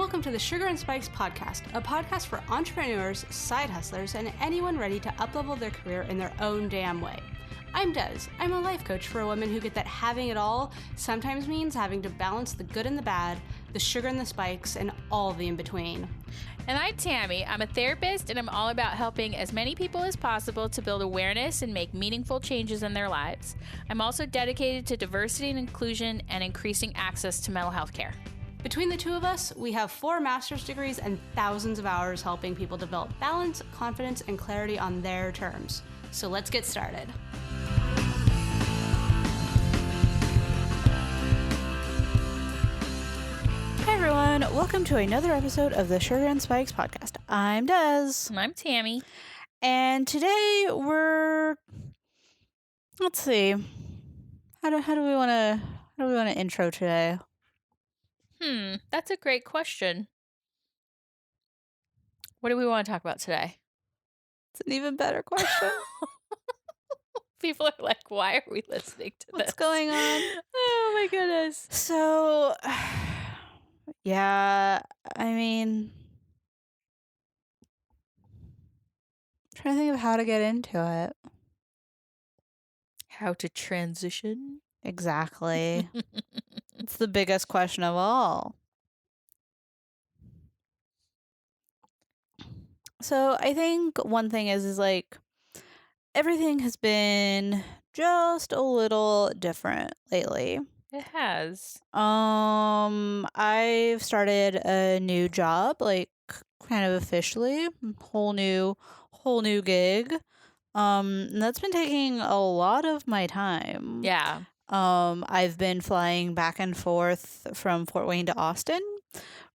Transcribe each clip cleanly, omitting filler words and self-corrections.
welcome to the Sugar and Spikes podcast, a podcast for entrepreneurs, side hustlers, and anyone ready to uplevel their career in their own damn way. I'm Dez. I'm a life coach for women who get that having it all sometimes means having to balance the good and the bad, the sugar and the spikes, and all the in-between. And I'm Tammy. I'm a therapist, and I'm all about helping as many people as possible to build awareness and make meaningful changes in their lives. I'm also dedicated to diversity and inclusion and increasing access to mental health care. Between the two of us, we have 4 master's degrees and thousands of hours helping people develop balance, confidence, and clarity on their terms. So let's get started. Hi everyone, welcome to another episode of the Sugar and Spikes podcast. I'm Dez. And I'm Tammy. And today let's see. How do we want to intro today? That's a great question. What do we want to talk about today? It's an even better question. People are like, why are we listening to this? What's going on? Oh my goodness. So, yeah, I mean, I'm trying to think of how to get into it. How to transition? Exactly. It's the biggest question of all. So I think one thing is like everything has been just a little different lately. It has. I've started a new job, like kind of officially, whole new gig. And that's been taking a lot of my time. Yeah. I've been flying back and forth from Fort Wayne to Austin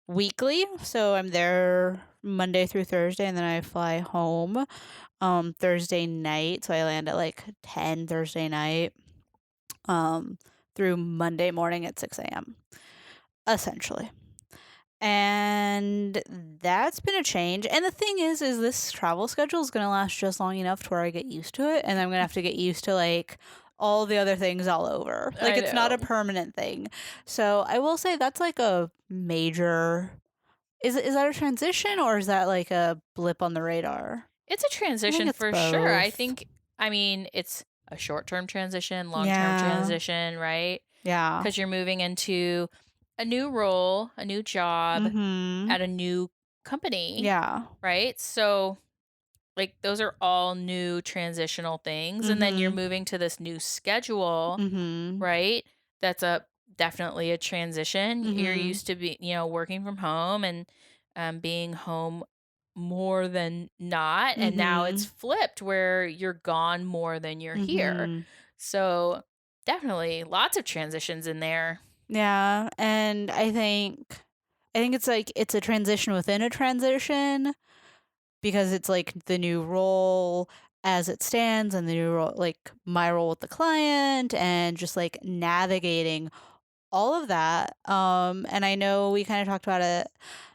weekly. So I'm there Monday through Thursday, and then I fly home Thursday night. So I land at like 10 Thursday night through Monday morning at 6 a.m. essentially. And that's been a change. And the thing is this travel schedule is going to last just long enough to where I get used to it. And I'm going to have to get used to like all the other things all over. Like it's not a permanent thing. So I will say that's like a major... Is that a transition or is that like a blip on the radar? It's a transition for sure. I mean, it's a short-term transition, long-term transition, right? Yeah. Because you're moving into a new role, a new job at a new company. Yeah. Right? So, like, those are all new transitional things. And then you're moving to this new schedule, right? That's definitely a transition. You're used to working from home and being home more than not. And now it's flipped where you're gone more than you're here. So definitely lots of transitions in there. Yeah. And I think it's like it's a transition within a transition because it's like the new role as it stands and the new role, like my role with the client and just like navigating all of that. And I know we kind of talked about it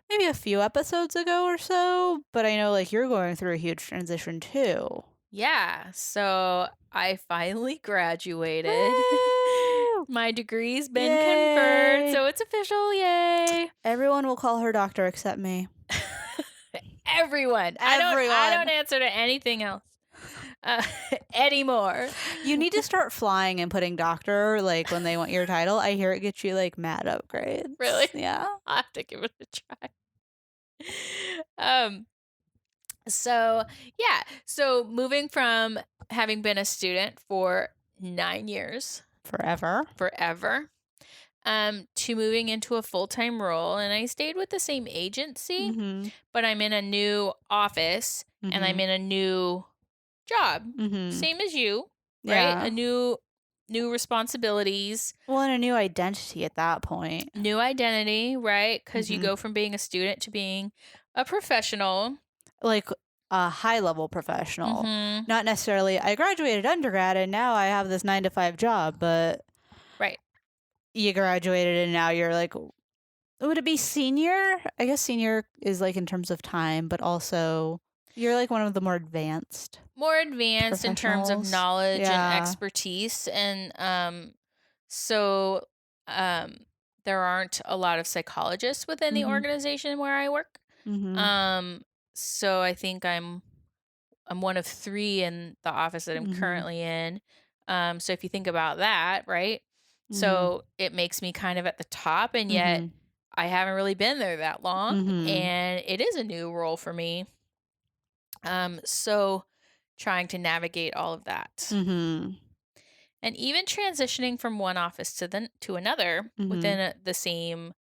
maybe a few episodes ago or so, but I know like you're going through a huge transition too. Yeah. So I finally graduated. Woo! My degree's been conferred, so it's official. Yay. Everyone will call her doctor except me. Everyone. I don't answer to anything else anymore. You need to start flying and putting doctor like when they want your title. I hear it gets you like mad upgrades. Really? Yeah. I'll have to give it a try. So moving from having been a student for 9 years, forever, to moving into a full-time role, and I stayed with the same agency, but I'm in a new office and I'm in a new job, same as you, right? A new responsibilities. Well, and a new identity at that point. New identity, right? Because you go from being a student to being a professional. Like a high-level professional. Not necessarily, I graduated undergrad and now I have this 9-to-5 job, but... Right. You graduated and now you're like... Would it be senior? I guess senior is like in terms of time, but also you're like one of the more advanced. More advanced in terms of knowledge and expertise. And so there aren't a lot of psychologists within the Mhm. organization where I work. Mhm. Um, so I think I'm one of 3 in the office that I'm Mhm. currently in. So if you think about that, right? Mhm. So it makes me kind of at the top, and yet Mhm. I haven't really been there that long, Mhm. and it is a new role for me. So trying to navigate all of that. Mhm. And even transitioning from one office to another within Mhm. the same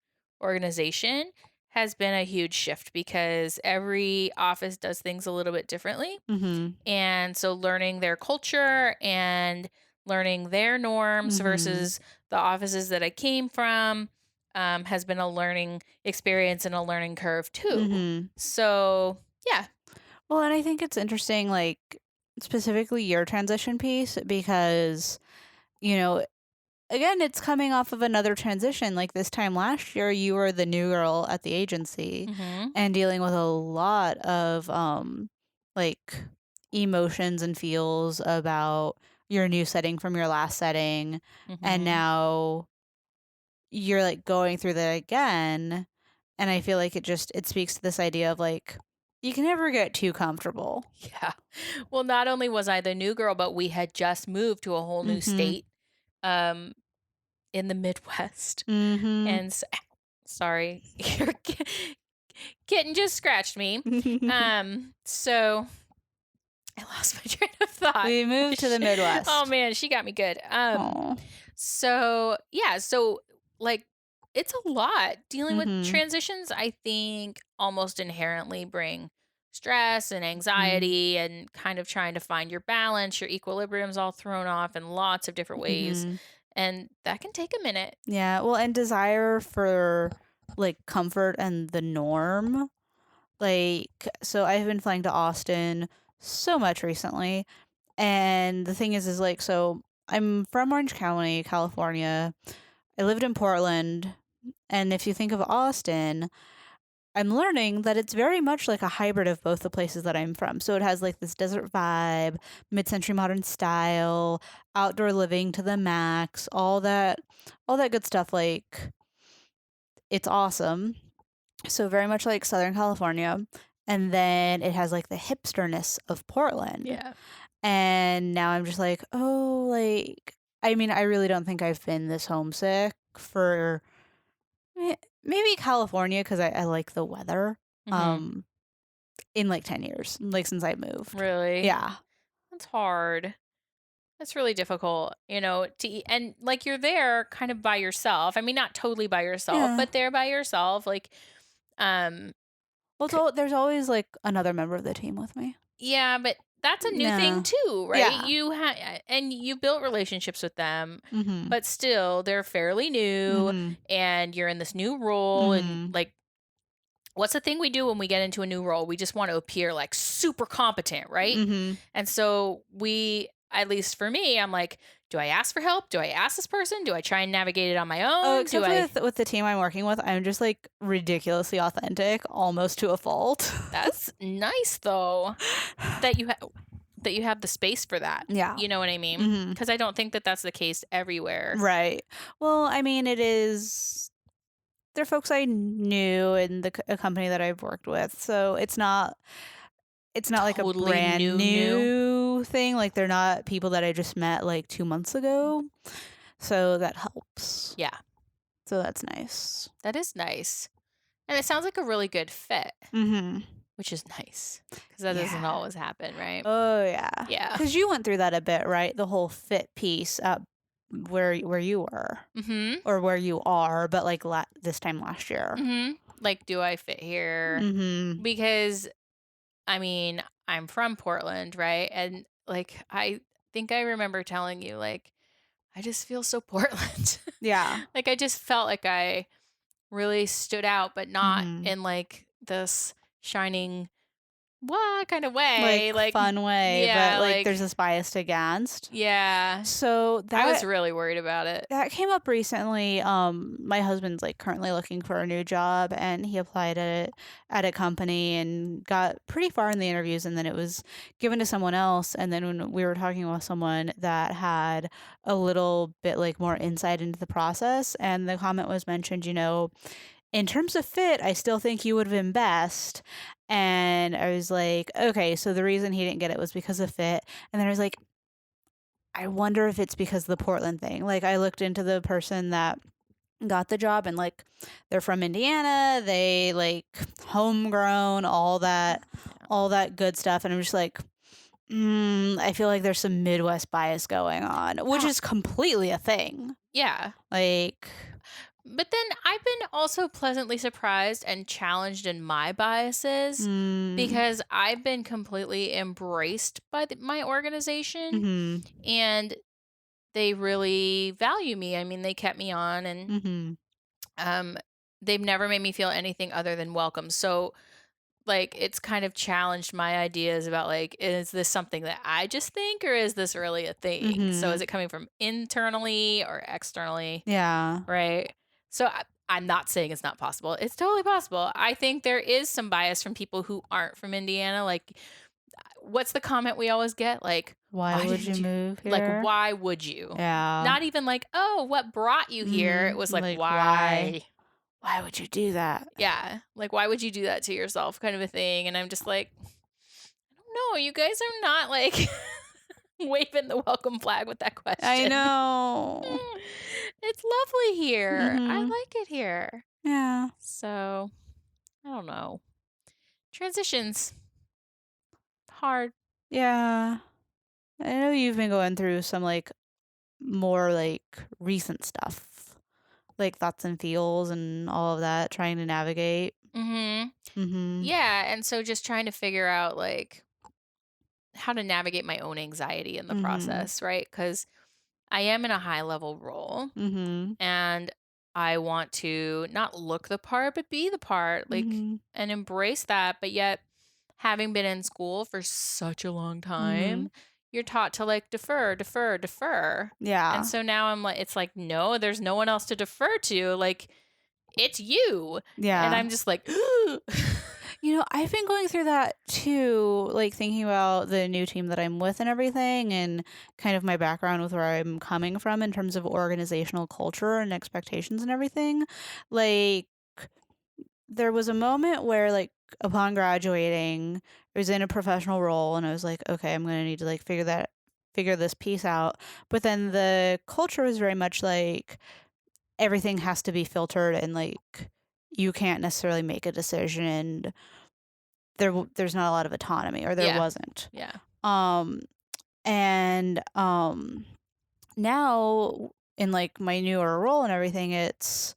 organization has been a huge shift because every office does things a little bit differently. Mhm. And so learning their culture and learning their norms Mhm. versus the offices that I came from has been a learning experience and a learning curve too. Mhm. So, yeah. Well, and I think it's interesting, like, specifically your transition piece because, you know, again, it's coming off of another transition. Like this time last year, you were the new girl at the agency Mhm. and dealing with a lot of like emotions and feels about your new setting from your last setting. And Mhm. now you're like going through that again. And I feel like it speaks to this idea of like you can never get too comfortable. Yeah. Well, not only was I the new girl, but we had just moved to a whole new Mhm. state um in the Midwest. Mhm. And sorry, your kitten just scratched me. So I lost my train of thought. We moved to the Oh Midwest. man, she got me good. Oh. So yeah, so like it's a lot dealing with Mhm. transitions. I think almost inherently bring stress and Mhm. anxiety and kind of trying to find your balance, your equilibrium's all thrown off in lots of different ways. Mhm. And that can take a minute. Yeah, well, and desire for, like, comfort and the norm. Like, so I've been flying to Austin so much recently, and the thing is, like, so I'm from Orange County, California. I lived in Portland, and if you think of Austin, I'm learning that it's very much like a hybrid of both the places that I'm from. So it has, like, this desert vibe, mid-century modern style, outdoor living to the max, all that good stuff, like it's awesome. So very much like Southern California. And then it has like the hipsterness of Portland. Yeah. And now I'm just like, oh, like, I mean, I really don't think I've been this homesick for maybe California because I like the weather Mhm. um, in like 10 years, like since I moved. Really? Yeah. That's hard. That's really difficult, and like you're there kind of by yourself. I mean, not totally by yourself, Yeah. but there by yourself. Like, um, Well, c- there's always like another member of the team with me. yeah, but that's a new thing No. too, right? Yeah. And you built relationships with them, Mm hmm. but still they're fairly Mm new, hmm. and you're in this new role, Mm and hmm. like what's the thing we do when we get into a new role? We just want to appear like super competent, right? Mm hmm. And so at least for me, I'm like, do I ask for help? Do I ask this person? Do I try and navigate it on my Oh, own? Do except I? with the team I'm working with, I'm just like ridiculously authentic, almost to a fault. That's nice though that you have the space for that. Yeah. You know what I mean? Mhm. Because I don't think that that's the case everywhere. Right. Well, I mean, they're folks I knew in a company that I've worked with. So it's not like a Totally brand new. new thing. Like they're not people that I just met like 2 months ago. So that helps. Yeah, So that's nice. that is nice, and it sounds like a really good fit, Mhm. which is nice because that doesn't Yeah. always happen, right? Oh yeah. Yeah. Cuz you went through that a bit, right? The whole fit piece where you were Mhm. or where you are, but like this time last year. Mhm. Like, do I fit here? Mhm. Because I mean, I'm from Portland, right? And like I think I remember telling you like I just feel so Portland. Yeah. Like I just felt like I really stood out but not Mhm. in like this shining what kind of like way? Like, fun way, but yeah, like there's like, this biased against. yeah. So I was that really worried about it. that came up recently. My husband's like currently looking for a new job, and he applied at a company and got pretty far in the interviews, and then it was given to someone else. And then when we were talking with someone that had a little bit like more insight into the process, and the comment was mentioned, in terms of fit, I still think you would have been best. And I was like, okay, so the reason he didn't get it was because of fit. And then I was like, I wonder if it's because of the Portland thing. Like, I looked into the person that got the job, and like they're from Indiana, they like homegrown, all that good stuff. And I'm just like, I feel like there's some Midwest bias going on, which Ah, is completely a thing. yeah. Like, But then I've been also pleasantly surprised and challenged in my biases mm, because I've been completely embraced by my organization, mm-hmm, and they really value me. I mean, they kept me on, and mm-hmm, um they've never made me feel anything other than welcome. So like it's kind of challenged my ideas about like, is this something that I just think, or is this really a thing? So mm-hmm, is it coming from internally or externally? yeah, Right. So I'm not saying it's not possible. It's totally possible. I think there is some bias from people who aren't from Indiana. Like, what's the comment we always get? Like, why why would didn't you you? move Like, here? why would you? Yeah, Not even like, oh, what brought you here? It was like, like, why? why would you do that? Yeah. Like, why would you do that to yourself? Kind of a thing. And I'm just like, I don't know. You guys are not like waving the welcome flag with that I question. know. It's lovely here. I Mm-hmm. like it here. Yeah. So, I don't know. Transitions, hard. Yeah. I know you've been going through some like more like recent stuff, like thoughts and feels and all of that, trying to navigate. Mhm. Mhm. Yeah, and so just trying to figure out like how to navigate my own anxiety in the Mhm. process, right? Cuz I am in a high level role, Mhm. and I want to not look the part but be the part, like, Mhm. and embrace that, but yet having been in school for such a long Mhm. time, you're taught to like defer, defer, defer. And Yeah. so now I'm like, it's like, no, there's no one else to defer to. Like, it's you. And Yeah. I'm just like, I've been going through that too, like thinking about the new team that I'm with and everything, and kind of my background with where I'm coming from in terms of organizational culture and expectations and everything. Like, there was a moment where, like, upon graduating, I was in a professional role, and I was like, okay, I'm going to need to, like, figure this piece out. But then the culture was very much like everything has to be filtered, and, like, you can't necessarily make a decision, and there's not a lot of autonomy, or there yeah, wasn't. yeah, Um, and now in like my newer role and everything, it's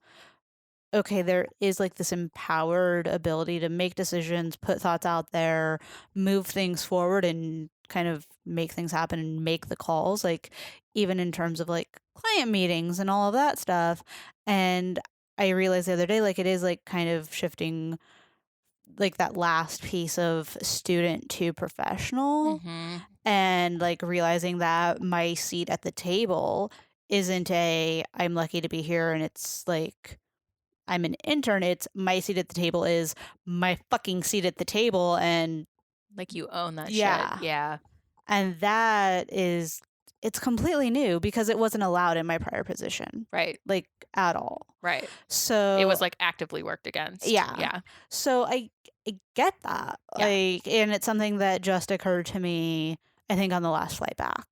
okay, there is like this empowered ability to make decisions, put thoughts out there, move things forward, and kind of make things happen and make the calls, like even in terms of like client meetings and all of that stuff. And I realized the other day, like it is like kind of shifting like that last piece of student to professional, hmm, and like realizing that my seat at the table isn't a I'm lucky to be here and it's like I'm an intern. It's my seat at the table is my fucking seat at the table. And like you own that shit. yeah. Yeah, And it's completely new because it wasn't allowed in my prior position, right, like at all. right. It So was like actively worked against. yeah. Yeah, So I get that. yeah, Like, and it's something that just occurred to me, I think, on the last flight back,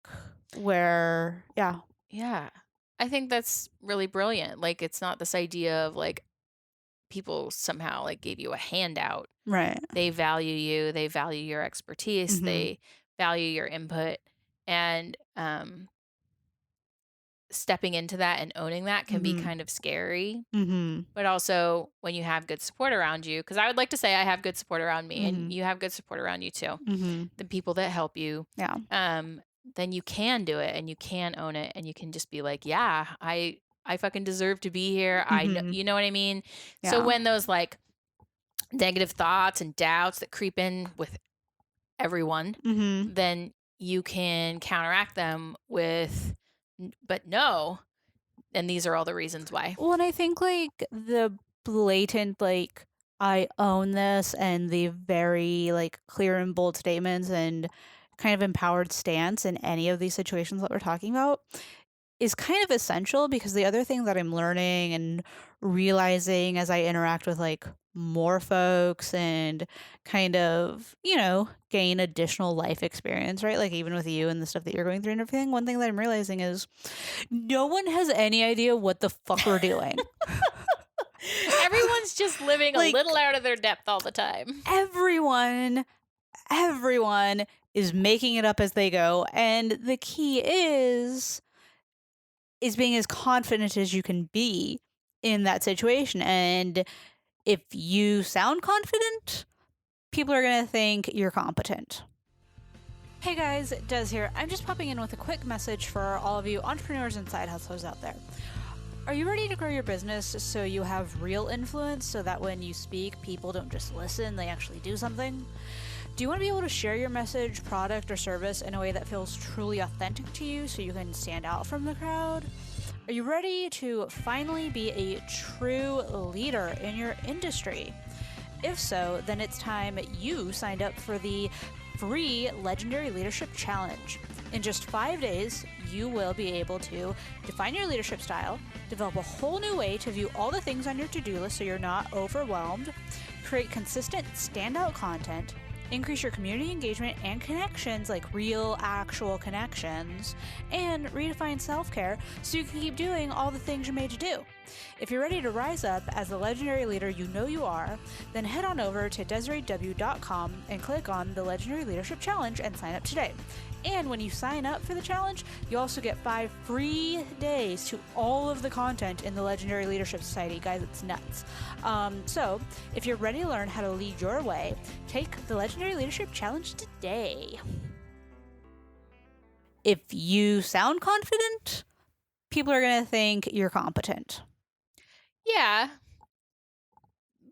where, yeah. yeah. I think that's really brilliant. Like, it's not this idea of like people somehow like gave you a handout. Right. They value you, they value your expertise, Mm-hmm. they value your input, and stepping into that and owning that can be Mm-hmm. kind of scary. Mm-hmm. But also when you have good support around you, because I would like to say I have good support around me, and Mm-hmm. you have good support around you too, Mm-hmm. the people that help you, Yeah. um, then you can do it and you can own it, and you can just be like, yeah, I fucking deserve to be here. I know, Mm-hmm. you know what I mean? So Yeah. when those like negative thoughts and doubts that creep in with everyone, then you can counteract them with, but no, and these are all the reasons why. Well, and I think like the blatant like I own this and the very like clear and bold statements and kind of empowered stance in any of these situations that we're talking about is kind of essential because the other thing that I'm learning and realizing as I interact with like more folks and kind of, gain additional life experience, right? Like even with you and the stuff that you're going through and everything, one thing that I'm realizing is no one has any idea what the fuck we're doing. Everyone's just living a Like little out of their depth all the time. everyone is making it up as they go. And the key is being as confident as you can be in that situation. And if you sound confident, people are going to think you're competent. Hey guys, Dez here. I'm just popping in with a quick message for all of you entrepreneurs and side hustlers out there. Are you ready to grow your business so you have real influence so that when you speak, people don't just listen, they actually do something? Do you want to be able to share your message, product, or service in a way that feels truly authentic to you so you can stand out from the crowd? Are you ready to finally be a true leader in your industry? If so, then it's time you signed up for the free Legendary Leadership Challenge. In just 5 days, you will be able to define your leadership style, develop a whole new way to view all the things on your to-do list so you're not overwhelmed, create consistent standout content, increase your community engagement and connections, like real, actual connections, and redefine self-care so you can keep doing all the things you're made to do. If you're ready to rise up as the legendary leader you know you are, then head on over to DesireeW.com and click on the Legendary Leadership Challenge and sign up today. And when you sign up for the challenge, you also get 5 free days to all of the content in the Legendary Leadership Society. Guys, it's nuts. So, if you're ready to learn how to lead your way, take the Legendary Leadership Challenge today. If you sound confident, people are going to think you're competent. Yeah.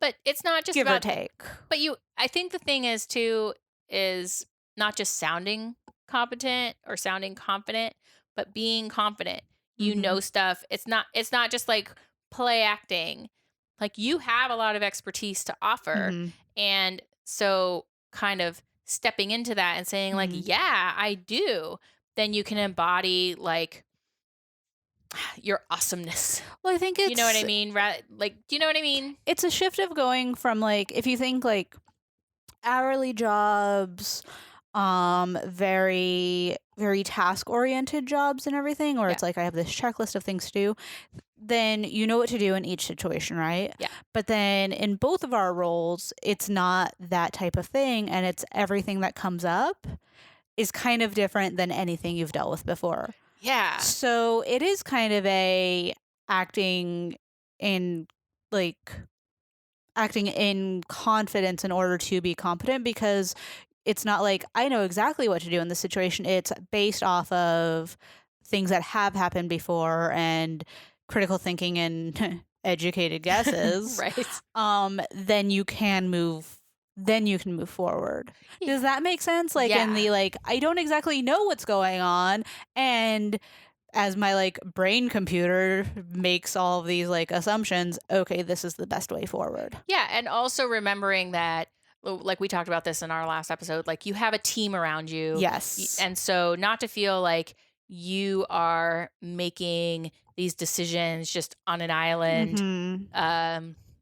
But it's not just Give about or take. But I think the thing is too is not just sounding competent or sounding confident, but being confident. You know stuff. It's not just like play acting. Like you have a lot of expertise to offer. And so kind of stepping into that and saying like, yeah, I do, then you can embody like your awesomeness. Well, I think it's, you know what I mean? Like, do you know what I mean? It's a shift of going from like, if you think like hourly jobs, very, very task oriented jobs and everything, or it's like I have this checklist of things to do, then you know what to do in each situation, right? Yeah. But then in both of our roles, it's not that type of thing, and it's everything that comes up is kind of different than anything you've dealt with before. Yeah. So it is kind of a acting in confidence in order to be competent, because it's not like I know exactly what to do in this situation. It's based off of things that have happened before and critical thinking and educated guesses. Right. Then you can move forward. Does that make sense? Like in the like I don't exactly know what's going on, and as my like brain computer makes all of these like assumptions, okay, this is the best way forward. Yeah, and also remembering that, like we talked about this in our last episode, like you have a team around you. Yes. And so not to feel like you are making these decisions just on an island,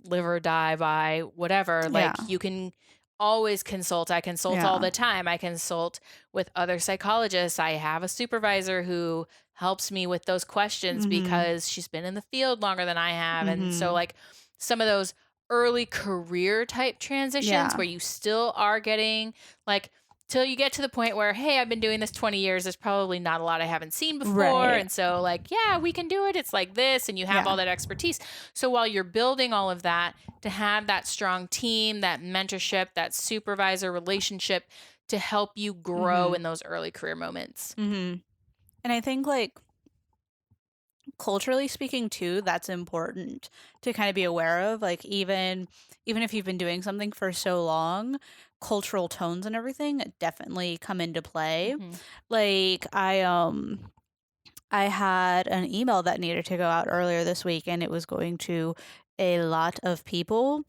live or die by whatever. Like you can always consult. I consult all the time. I consult with other psychologists. I have a supervisor who helps me with those questions because she's been in the field longer than I have. And so like some of those early career type transitions where you still are getting like till you get to the point where, hey, I've been doing this 20 years. There's probably not a lot I haven't seen before. Right. And so like, yeah, we can do it. It's like this, and you have all that expertise. So while you're building all of that, to have that strong team, that mentorship, that supervisor relationship to help you grow in those early career moments. And I think like culturally speaking too, that's important to kind of be aware of. Like even if you've been doing something for so long, cultural tones and everything definitely come into play. Mhm. Like I had an email that needed to go out earlier this week and it was going to a lot of people.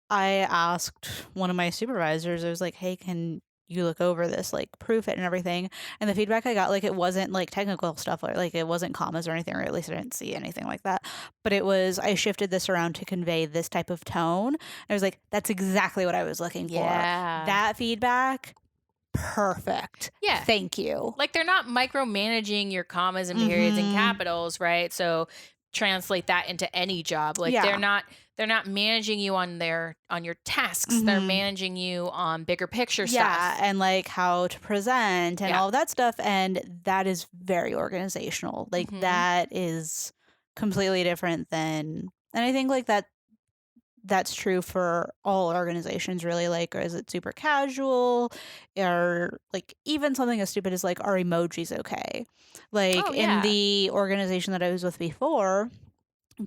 I asked one of my supervisors, I was like, hey, can you look over this, like proof it and everything? And the feedback I got, like, it wasn't like technical stuff, or like it wasn't commas or anything, or at least I didn't see anything like that. But it was, I shifted this around to convey this type of tone. I was like, that's exactly what I was looking for. Yeah. That feedback, perfect. Yeah. Thank you. Like, they're not micromanaging your commas and periods and Mm-hmm. capitals, right? So translate that into any job. Like, Yeah. they're not managing you on your tasks. They're Mm-hmm. managing you on bigger picture Yeah, stuff. and like how to present and Yeah. all of that stuff. And that is very organizational. Like Mhm. that is completely different than, and I think like that's true for all organizations really. Like, or is it super casual, or like even something as stupid as like, are emojis okay? Like Oh, in yeah. the organization that I was with before,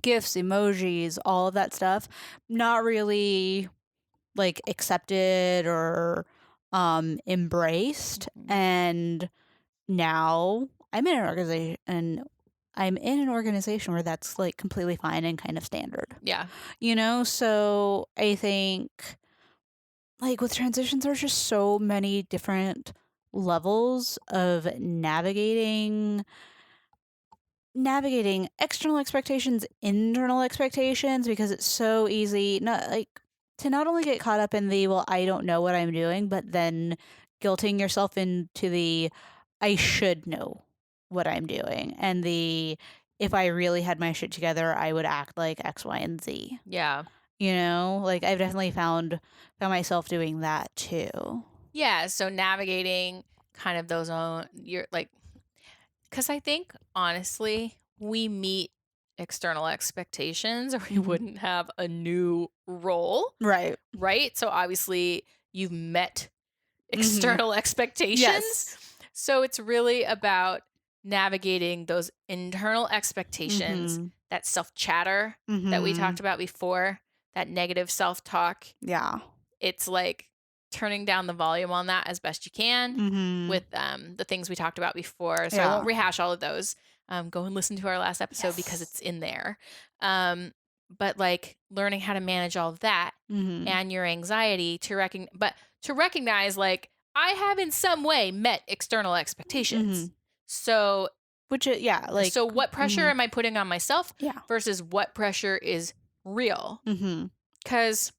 gifs, emojis, all of that stuff, not really like accepted or embraced. Mhm. And now I'm in an organization where that's like completely fine and kind of standard, Yeah. so I think like with transitions there's just so many different levels of navigating external expectations, internal expectations, because it's so easy not like to not only get caught up in the, well, I don't know what I'm doing, but then guilting yourself into the, I should know what I'm doing, and the, if I really had my shit together, I would act like X, Y, and Z. Yeah. Like I've definitely found myself doing that too. Yeah, so navigating kind of those own you're like, because I think honestly, we meet external expectations or we Hmm. wouldn't have a new role, Right. right? So obviously, you've met Hmm. external expectations. Yes. So it's really about navigating those internal expectations, Hmm. that self chatter that we Hmm. talked about before, that negative self talk. Yeah. It's like turning down the volume on that as best you can Hmm. with the things we talked about before. So I won't Yeah. rehash all of those. Go and listen to our last episode because Yes. it's in there. Um, but like learning how to manage all of that Mhm. and your anxiety to recognize like I have in some way met external expectations. Mhm. So Which yeah, like what pressure mhm. am I putting on myself Yeah. versus what pressure is real? Mhm. Because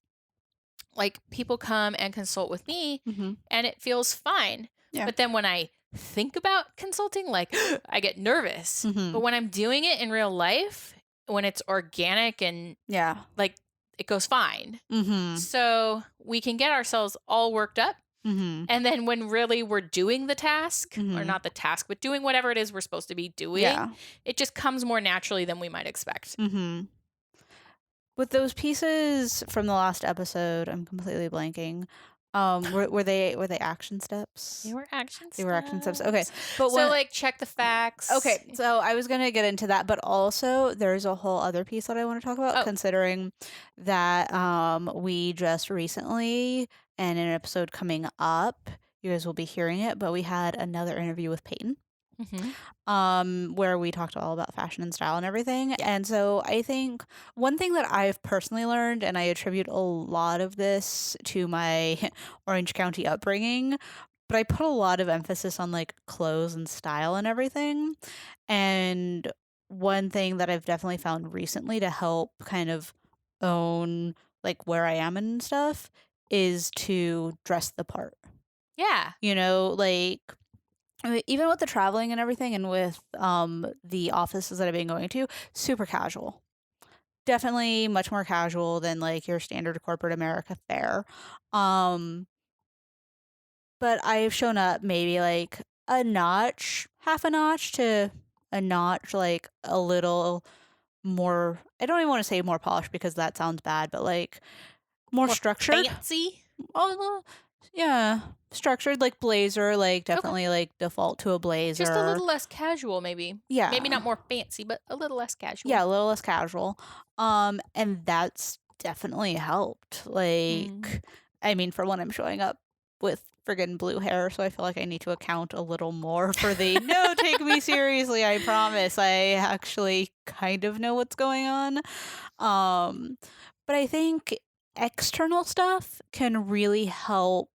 like people come and consult with me Mhm. and it feels fine. Yeah. But then when I think about consulting, like I get nervous. But Mhm. when I'm doing it in real life, when it's organic and Yeah. like it goes fine. Mhm. So we can get ourselves all worked up. Mhm. And then when really we're doing the task, or Mhm. not the task, but doing whatever it is we're supposed to be doing, Yeah. it just comes more naturally than we might expect. Mhm. With those pieces from the last episode, I'm completely blanking. Were they action They steps? were action They were action steps. Okay. steps. But So, when like, check the facts. Okay, so I was gonna get into that, but also there's a whole other piece that I want to talk about, Oh, considering that we just recently, and in an episode coming up, you guys will be hearing it, but we had another interview with Peyton, hmm where we talked all about fashion and style and everything. yeah. And so I think one thing that I've personally learned, and I attribute a lot of this to my Orange County upbringing, but I put a lot of emphasis on like clothes and style and everything. And one thing that I've definitely found recently to help kind of own like where I am and stuff is to dress the part. Yeah. Like I mean, even with the traveling and everything, and with the offices that I've been going to, super casual. Definitely much more casual than like your standard corporate America fare. Um but I've shown up maybe like a notch, half a notch to a notch, like a little more. I don't even want to say more polished because that sounds bad, but like more More structured. fancy. Oh, yeah, structured, like blazer, like Okay. definitely like default to a Just a blazer. little less casual, maybe. Maybe Yeah, not more fancy, but a little less casual. yeah, a little less casual. And that's definitely helped. Mm. Like, I mean, for when I'm showing up with friggin' blue hair, so I feel like I need to account a little more for the no, take me seriously, I promise. I actually kind of know what's going on. Um, but I think external stuff can really help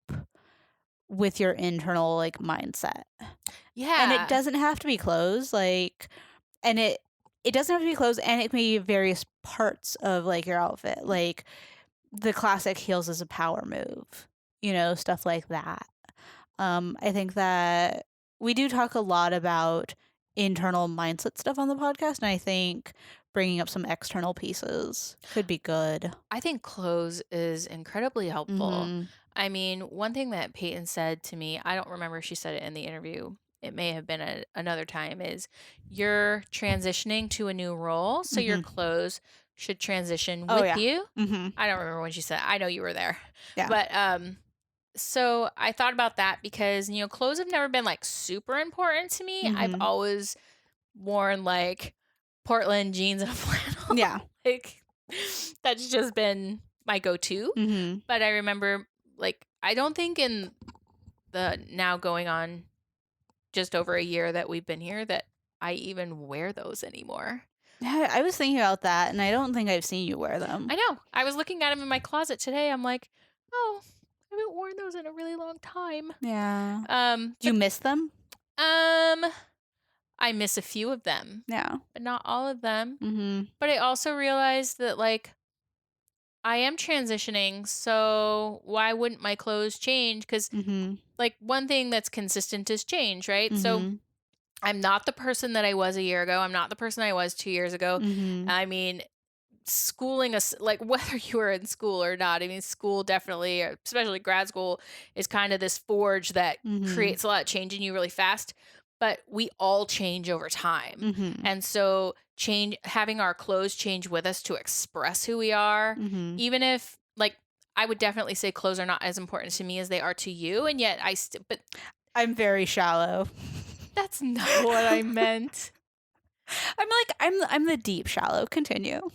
with your internal like mindset. And it Yeah. doesn't have to be clothes, like and it doesn't have to be clothes and it can be various parts of like your outfit. Like the classic heels is a power move, stuff like that. I think that we do talk a lot about internal mindset stuff on the podcast, and I think bringing up some external pieces could be good. I think clothes is incredibly helpful. Mhm. I mean, one thing that Peyton said to me, I don't remember if she said it in the interview. It may have been another time is you're transitioning to a new role, so your Mhm. clothes should transition Oh with yeah. you. Mhm. I don't remember when she said it. I know you were there. Yeah. But so I thought about that because, clothes have never been like super important to me. I've Mhm. always worn like Portland jeans and a flannel. Yeah. Like that's just been my go-to. Mhm. But I remember like I don't think in the now going on just over a year that we've been here that I even wear those anymore. Yeah, I was thinking about that, and I don't think I've seen you wear them. I know. I was looking at them in my closet today. I'm like, "Oh, I haven't worn those in a really long time." Yeah. Do you But miss them? um I miss a few of them, Yeah. but not all of them. Mhm. But I also realized that like I am transitioning, so why wouldn't my clothes change? Because Mhm. like one thing that's consistent is change, right? So Mhm. I'm not the person that I was a year ago. I'm not the person I was 2 years ago. Mhm. I mean, schooling us like whether you were in school or not. I mean, school definitely, especially grad school, is kind of this forge that Mhm. creates a lot of change in you really fast. But we all change over time. Mhm. And so change having our clothes change with us to express who we are, Mhm. even if like I would definitely say clothes are not as important to me as they are to you. And yet but I'm very shallow. that's not what I meant. I'm the deep shallow. Continue.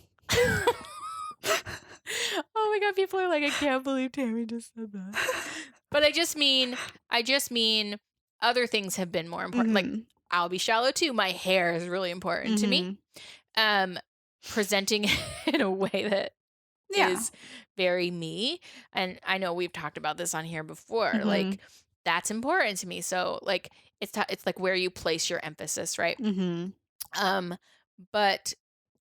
Oh my god, people are like, I can't believe Tammy just said that. But I just mean other things have been more important. Like Mhm. I'll be shallow too. My hair is really important to me. Mhm. Um presenting in a way that Yeah. is very me. And I know we've talked about this on here before. Mhm. Like that's important to me. So like it's like where you place your emphasis, right? Mhm. Um, but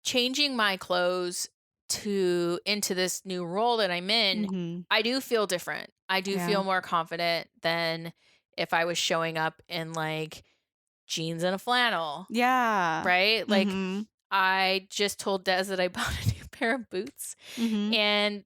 changing my clothes to into this new role that I'm in, Mhm. I do feel different. I do Yeah. feel more confident than if I was showing up in like jeans and a flannel, Yeah. right? Like Mhm. I just told Des that I bought a new pair of boots Mhm. and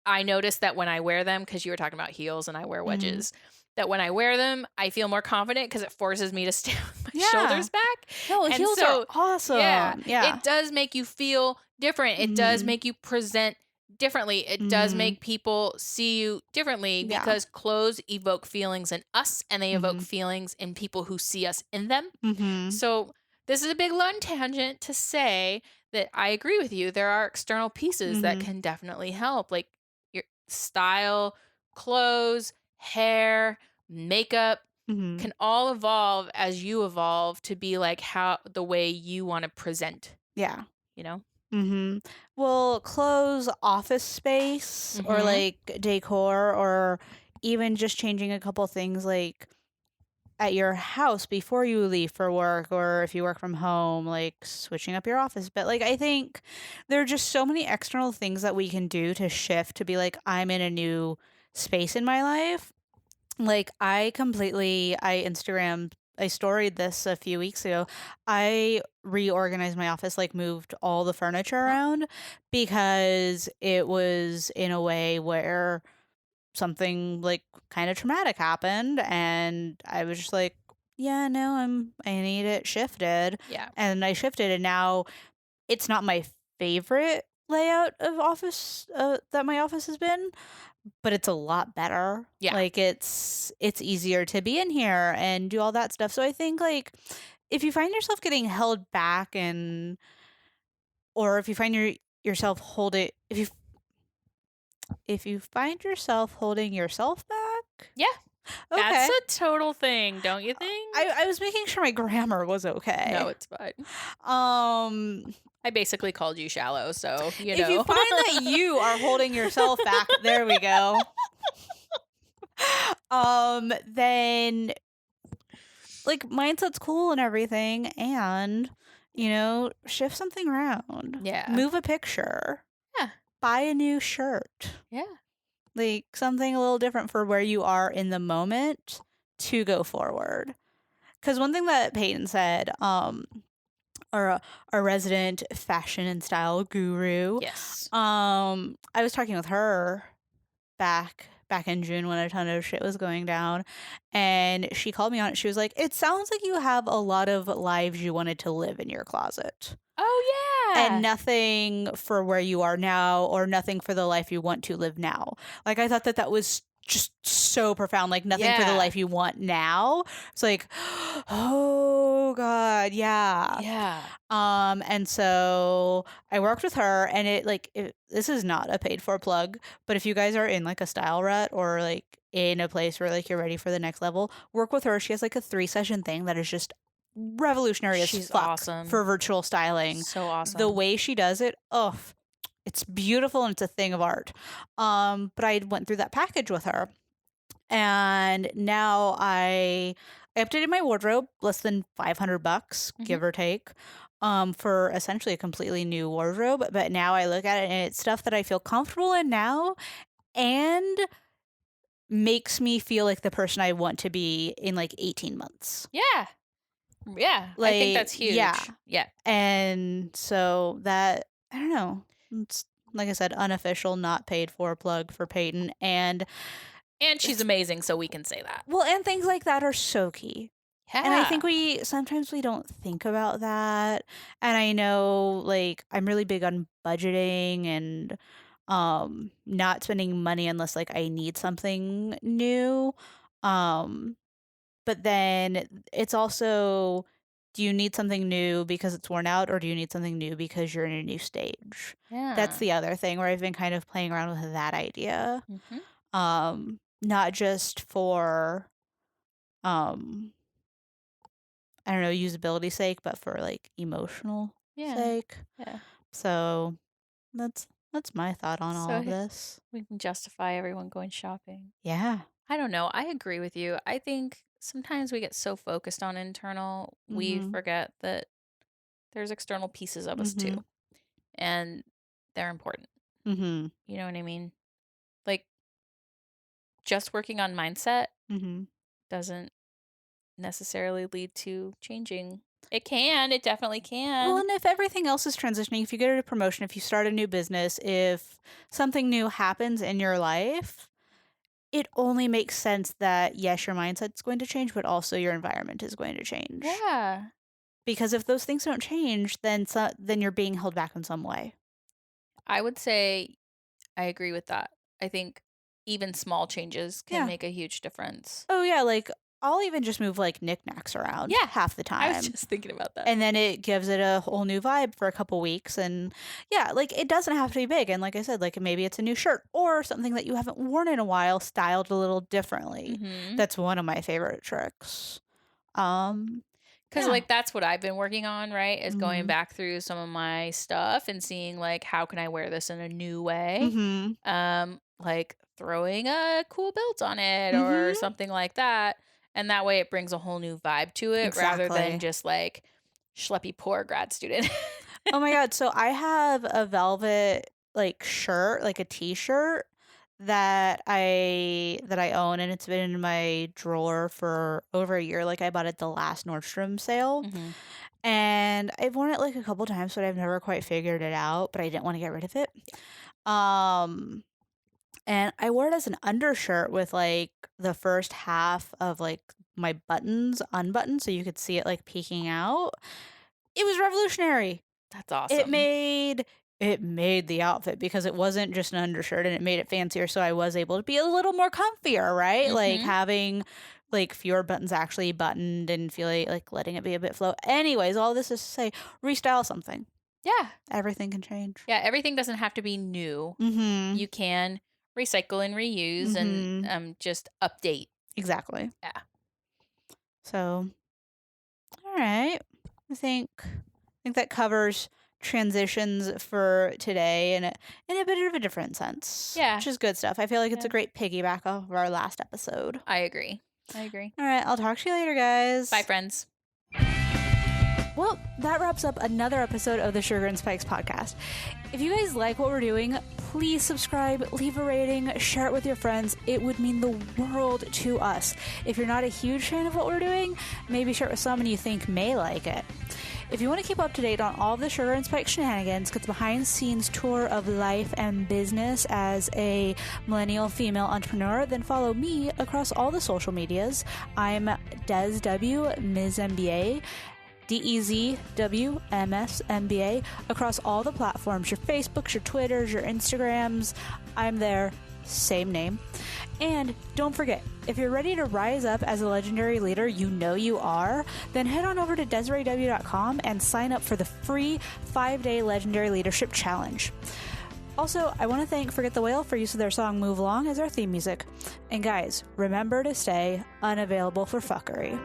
I noticed that when I wear them, because you were talking about heels and I wear Mhm. wedges, that when I wear them, I feel more confident because it forces me to stand with my Yeah. shoulders back. No, And heels are so, yeah, awesome. Yeah. it does make you feel different. It does Mhm. make you present differently. It does Mhm. make people see you differently Yeah. because clothes evoke feelings in us and they evoke Mhm. feelings in people who see us in them. Mhm. So, this is a big long tangent to say that I agree with you. There are external pieces that Mhm. can definitely help, like your style, clothes, hair, makeup Mhm. can all evolve as you evolve to be like how the way you want to present, Yeah. you know? Mhm. Well, clothes, office space, or Mhm. like decor, or even just changing a couple things like at your house before you leave for work, or if you work from home, like switching up your office. But like, I think there are just so many external things that we can do to shift to be like, I'm in a new space in my life. Like, I storied this a few weeks ago. I reorganized my office, like moved all the furniture around because it was in a way where something like kind of traumatic happened, and I was just like, yeah, no, I need it shifted. Yeah. And I shifted, and now it's not my favorite layout of office that my office has been, but it's a lot better. Yeah. Like it's easier to be in here and do all that stuff. So I think like if you find yourself getting held back, and or if you find yourself hold it if you If you find yourself holding yourself back, Yeah, that's okay. a total thing, don't you I think? was making sure my grammar was No, okay. it's fine. Um, I basically called you shallow, so, if you find that you are holding yourself back, there we go. Then like mindset's cool and everything, and shift something around, Yeah. move a picture, Yeah. buy a new shirt, Yeah. like something a little different for where you are in the moment to go forward. Because one thing that Peyton said, our resident fashion and style guru, Yes. I was talking with her back in June when a ton of shit was going down, and she called me on it. She was like, "It sounds like you have a lot of lives you wanted to live in your closet." Oh, And yeah. nothing for where you are now or nothing for the life you want to live now. Like, I thought that that was just so profound. Like, nothing for the Yeah. life you want now. It's like, oh God, yeah. Yeah. And so I worked with her, and this is not a paid for plug, but if you guys are in like a style rut or like in a place where like you're ready for the next level, work with her. She has like a 3 session thing that is just revolutionary as She's fuck for awesome. virtual styling. So The awesome. way she does it, oh, it's beautiful and it's a thing of art. But I went through that package with her, and now I updated my wardrobe, less than $500, Mhm. give or take, for essentially a completely new wardrobe. But now I look at it and it's stuff that I feel comfortable in now and makes me feel like the person I want to be in like 18 months. Yeah. Yeah. I think Like, that's yeah. huge. Yeah. And so that, I don't know. It's, like I said, unofficial, not paid for plug for Peyton. And And she's it's, amazing, so we can say that. well, and things like that are so key. And I think Yeah. we sometimes we don't think about that. And I know like I'm really big on budgeting and not spending money unless like I need something new. Um but then it's also, do you need something new because it's worn out, or do you need something new because you're in a new stage? That's Yeah. the other thing where I've been kind of playing around with that idea. Mhm. Not just for um I don't know, usability sake, but for like emotional Yeah. sake. Yeah. So that's my thought on all So of this. we can justify everyone going shopping. Yeah. I don't know. I agree with you. I think sometimes we get so focused on internal, we Mhm. forget that there's external pieces of us too, Mhm. and they're important. Mhm. You know what I mean? Like, just working on mindset Mhm. doesn't necessarily lead to changing. It can, it definitely Well, can. and if everything else is transitioning, if you get a promotion, if you start a new business, if something new happens in your life, it only makes sense that yes, your mindset's going to change, but also your environment is going to change. Yeah. Because if those things don't change, then you're being held back in some way. I would say I agree with that. I think even small changes can Yeah. make a huge difference. Oh yeah, like I'll even just move like knickknacks around Yeah. half the I was time. just thinking about that. And then it gives it a whole new vibe for a couple weeks. And yeah, like it doesn't have to be big. And like I said, like maybe it's a new shirt or something that you haven't worn in a while, styled a little differently. Mhm. That's one of my favorite tricks. Um, 'Cause, yeah. like, that's what I've been working on, right, is going Mhm. back through some of my stuff and seeing, like, how can I wear this in a new way? Mhm. Like, throwing a cool belt on it or Mhm. something like that, and that way it brings a whole new vibe to it rather than Exactly. just, like, schleppy poor grad student. Oh my god, so I have a velvet like shirt, like a t-shirt that I own, and it's been in my drawer for over a year. Like I bought it at the last Nordstrom sale. Mhm. And I've worn it like a couple times, but I've never quite figured it out, but I didn't want to get rid of it. Um and I wore it as an undershirt with like the first half of like my buttons unbuttoned so you could see it like peeking out. It was revolutionary. That's It awesome. made it made the outfit because it wasn't just an undershirt, and it made it fancier, so I was able to be a little more comfier, right? Like Mhm. having like fewer buttons actually buttoned and feeling like letting it be a bit flow. Anyways, all this is to say, restyle something. Yeah. Everything can change. Yeah, everything doesn't have to be new. Mhm. You can recycle and reuse and just update. Exactly. Yeah. So, all right. I think that covers transitions for today in a bit of a different sense. Yeah. Which is good stuff. I feel like it's a great piggyback off of our last episode. I agree. All right. I'll talk to you later, guys. Bye, friends. Well, that wraps up another episode of the Sugar and Spikes podcast. If you guys like what we're doing, please subscribe, leave a rating, share it with your friends. It would mean the world to us. If you're not a huge fan of what we're doing, maybe share it with someone you think may like it. If you want to keep up to date on all of the Sugar and Spikes shenanigans, get the behind-the-scenes tour of life and business as a millennial female entrepreneur, then follow me across all the social medias. I'm Dez W, Ms. MBA. DEZWMSMBA across all the platforms, your Facebooks, your Twitters, your Instagrams. I'm there, same name. And don't forget, if you're ready to rise up as a legendary leader, you know you are, then head on over to DesireeW.com and sign up for the free 5-day Legendary Leadership Challenge. Also, I want to thank Forget the Whale for use of their song Move Along as our theme music. And guys, remember to stay unavailable for fuckery.